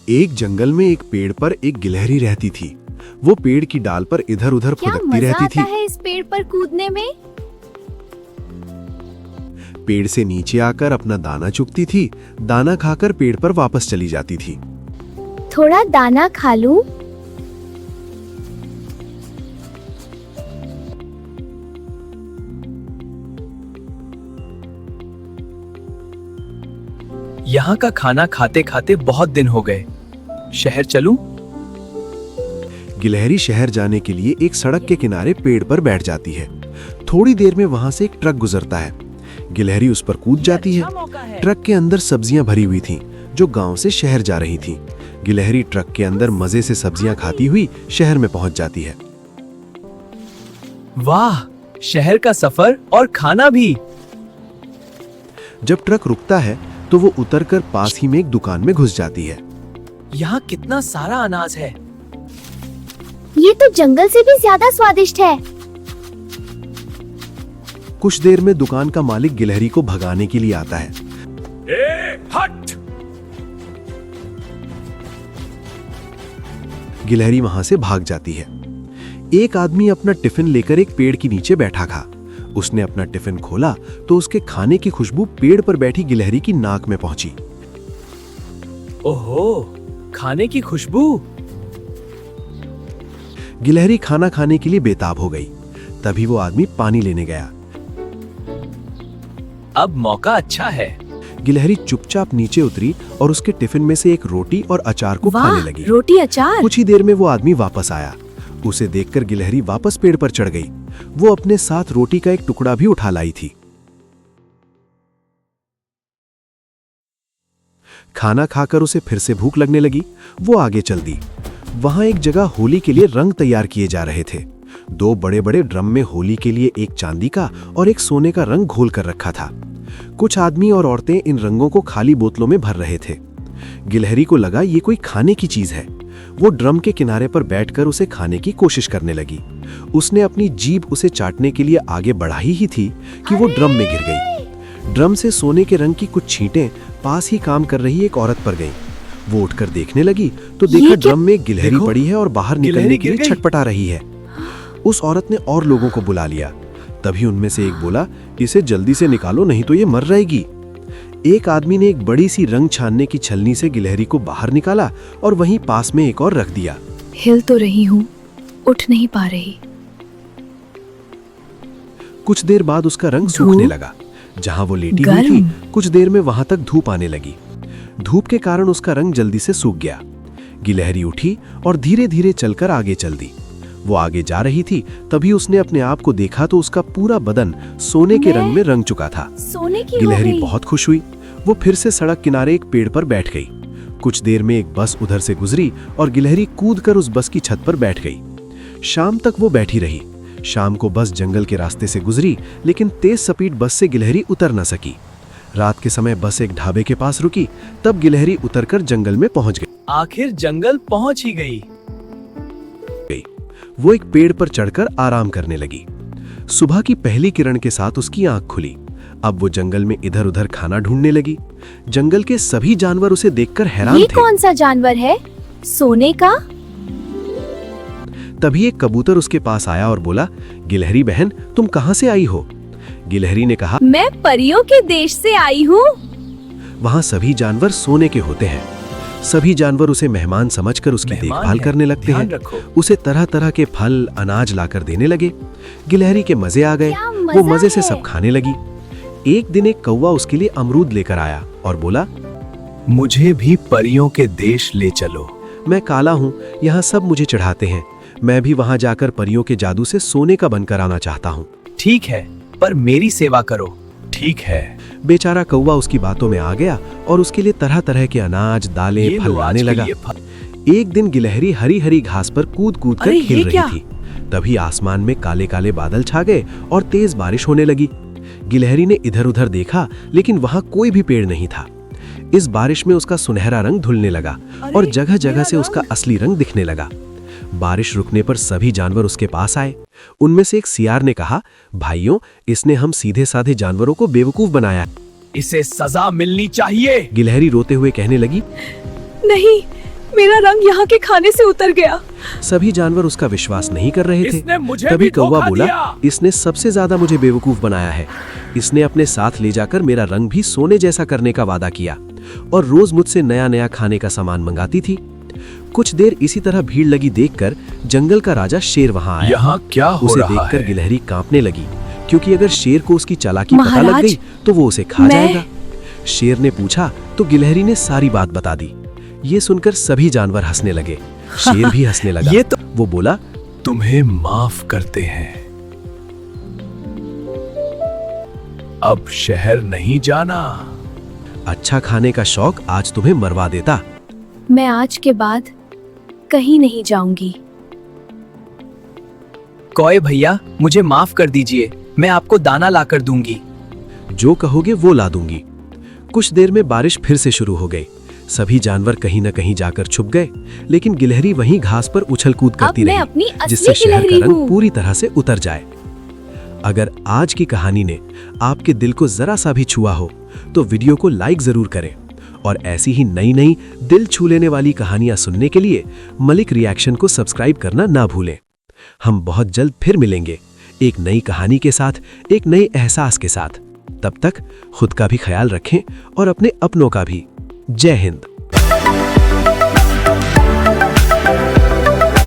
एक जंगल में एक पेड़ पर एक गिलहरी रहती थी। वो पेड़ की डाल पर इधर उधर फुदकती रहती थी। क्या मजा आता है इस पेड़ पर कूदने में। पेड़ से नीचे आकर अपना दाना चुगती थी। दाना खाकर पेड़ पर वापस चली जाती थी। थोड़ा दाना खा लूं। यहाँ का खाना खाते खाते बहुत दिन हो गए। शहर चलूं? गिलहरी शहर जाने के लिए एक सड़क के किनारे पेड़ पर बैठ जाती है। थोड़ी देर में वहां से एक ट्रक गुजरता है। गिलहरी उस पर कूद जाती है। ट्रक के अंदर सब्जियां भरी हुई थीं, जो गांव से शहर जा रही थीं। गिलहरी ट्रक के अंदर मजे से सब्जियां खाती हुई शहर में पहुंच जाती है। वाह, शहर का सफर और खाना भी। जब ट्रक रुकता है तो वो उतरकर पास ही में एक दुकान में घुस जाती है। यहाँ कितना सारा अनाज है। ये तो जंगल से भी ज्यादा स्वादिष्ट है। कुछ देर में दुकान का मालिक गिलहरी को भगाने के लिए आता है। हट! गिलहरी वहां से भाग जाती है। एक आदमी अपना टिफिन लेकर एक पेड़ के नीचे बैठा था। उसने अपना टिफिन खोला तो उसके खाने की खुशबू पेड़ पर बैठी गिलहरी की नाक में पहुंची। ओहो, खाने की खुशबू। गिलहरी खाना खाने के लिए बेताब हो गई। तभी वो आदमी पानी लेने गया। अब मौका अच्छा है। गिलहरी चुपचाप नीचे उतरी और उसके टिफिन में से एक रोटी और अचार को खाने लगी। रोटी अचार। कुछ ही देर में वो आदमी वापस आया। उसे देखकर गिलहरी वापस पेड़ पर चढ़ गई। वो अपने साथ रोटी का एक टुकड़ा भी उठा लाई थी। खाना खाकर उसे फिर से भूख लगने लगी। वो आगे चल दी। वहां एक जगह होली के लिए रंग तैयार किए जा रहे थे। दो बड़े बड़े ड्रम में होली के लिए एक चांदी का और एक सोने का रंग घोल कर रखा था। कुछ आदमी और औरतें इन रंगों को खाली बोतलों में भर रहे थे। गिलहरी को लगा ये कोई खाने की चीज है। वो ड्रम के किनारे पर बैठकर उसे खाने की कोशिश करने लगी। उसने अपनी जीभ उसे चाटने के लिए आगे बढ़ाई ही थी कि वो ड्रम में गिर गई। ड्रम से सोने के रंग की कुछ छींटें पास ही काम कर रही एक औरत पर गईं। वो उठकर देखने लगी तो देखा ड्रम में गिलहरी पड़ी है और बाहर निकलने के लिए छटपटा रही है। उस औरत ने और लोगों को बुला लिया। तभी उनमें से एक बोला, इसे जल्दी से निकालो नहीं तो ये मर जाएगी। एक आदमी ने एक बड़ी सी रंग छानने की छलनी से गिलहरी को बाहर निकाला और वहीं पास में एक और रख दिया। हिल तो रही हूँ, उठ नहीं पा रही। कुछ देर बाद उसका रंग सूखने लगा। जहां वो लेटी हुई थी, कुछ देर में वहां तक धूप आने लगी। धूप के कारण उसका रंग जल्दी से सूख गया। गिलहरी उठी और धीरे धीरे चलकर आगे चल दी। वो आगे जा रही थी, तभी उसने अपने आप को देखा तो उसका पूरा बदन सोने के रंग में रंग चुका था। सोने की गिलहरी बहुत खुश हुई। वो फिर से सड़क किनारे एक पेड़ पर बैठ गई। कुछ देर में एक बस उधर से गुजरी और गिलहरी कूदकर उस बस की छत पर बैठ गई। शाम तक वो बैठी रही। शाम को बस जंगल के रास्ते से गुजरी, लेकिन तेज स्पीड बस से गिलहरी उतर न सकी। रात के समय बस एक ढाबे के पास रुकी। तब गिलहरी उतरकर जंगल में पहुंच गई। आखिर जंगल पहुंच ही गई। वो एक पेड़ पर चढ़कर आराम करने लगी। सुबह की पहली किरण के साथ उसकी आंख खुली। अब वो जंगल में इधर उधर खाना ढूंढने लगी। जंगल के सभी जानवर उसे देखकर हैरान थे। ये कौन सा जानवर है? सोने का? तभी एक कबूतर उसके पास आया और बोला, गिलहरी बहन, तुम कहां से आई हो? गिलहरी ने कहा, मैं परियों के देश से आई हूँ। वहां सभी जानवर सोने के होते हैं। सभी जानवर उसे मेहमान समझकर उसकी देखभाल करने लगते हैं। उसे तरह तरह के फल अनाज लाकर देने लगे। गिलहरी के मजे आ गए। वो मजे से सब खाने लगी। एक दिन एक कौवा उसके लिए अमरूद लेकर आया और बोला, मुझे भी परियों के देश ले चलो। मैं काला हूँ, यहाँ सब मुझे चढ़ाते हैं। मैं भी वहाँ जाकर परियों के जादू से सोने का बनकर आना चाहता हूँ। ठीक है, पर मेरी सेवा करो। ठीक है। बेचारा कौवा उसकी बातों में आ गया और उसके लिए तरह तरह के अनाज, दालें, फल लाने लगा। एक दिन गिलहरी हरी हरी घास पर कूद कूद कर खेल रही थी। तभी आसमान में काले काले बादल छा गए और तेज बारिश होने लगी। गिलहरी ने इधर उधर देखा, लेकिन वहां कोई भी पेड़ नहीं था। इस बारिश में उसका सुनहरा रंग धुलने लगा और जगह जगह से उसका असली रंग दिखने लगा। बारिश रुकने पर सभी जानवर उसके पास आए। उनमें से एक सियार ने कहा, भाइयों, इसने हम सीधे साधे जानवरों को बेवकूफ बनाया। इसे सजा मिलनी चाहिए। गिलहरी रोते हुए कहने लगी, नहीं, मेरा रंग यहाँ के खाने से उतर गया। सभी जानवर उसका विश्वास नहीं कर रहे थे। इसने मुझे तभी भी कौवा धोखा बोला, दिया। इसने सबसे ज्यादा मुझे बेवकूफ बनाया है। इसने अपने साथ ले जाकर मेरा रंग भी सोने जैसा करने का वादा किया और रोज मुझसे नया नया खाने का सामान मंगाती थी। कुछ देर इसी तरह भीड़ लगी देखकर जंगल का राजा शेर वहां आया। यहाँ क्या हो उसे रहा देखकर है? गिलहरी कांपने लगी, क्योंकि अगर शेर को उसकी चालाकी पता लग महाराज, गई तो वो उसे खा मैं- जाएगा। शेर ने पूछा तो गिलहरी ने सारी बात बता दी। ये सुनकर सभी जानवर हंसने लगे। शेर भी हंसने लगा। ये तो वो बोला, तुम्हें माफ करते हैं, अब शहर नहीं जाना। अच्छा खाने का शौक आज तुम्हें मरवा देता। मैं आज के बाद कहीं नहीं जाऊंगी। कौए भैया, मुझे माफ कर दीजिए, मैं आपको दाना लाकर दूंगी। जो कहोगे वो ला दूंगी। कुछ देर में बारिश फिर से शुरू हो गई। सभी जानवर कहीं न कहीं जाकर छुप गए, लेकिन गिलहरी वहीं घास पर उछल कूद करती अब मैं रही, अपनी असली जिससे शहर का गिलहरी रंग हूँ। पूरी तरह से उतर जाए। अगर आज की कहानी ने आपके दिल को जरा सा भी छुआ हो तो वीडियो को लाइक जरूर करें और ऐसी ही नई नई दिल छू लेने वाली कहानियां सुनने के लिए मलिक रिएक्शन को सब्सक्राइब करना ना भूलें। हम बहुत जल्द फिर मिलेंगे एक नई कहानी के साथ, एक नए एहसास के साथ। तब तक खुद का भी ख्याल रखें और अपने अपनों का भी। जय हिंद।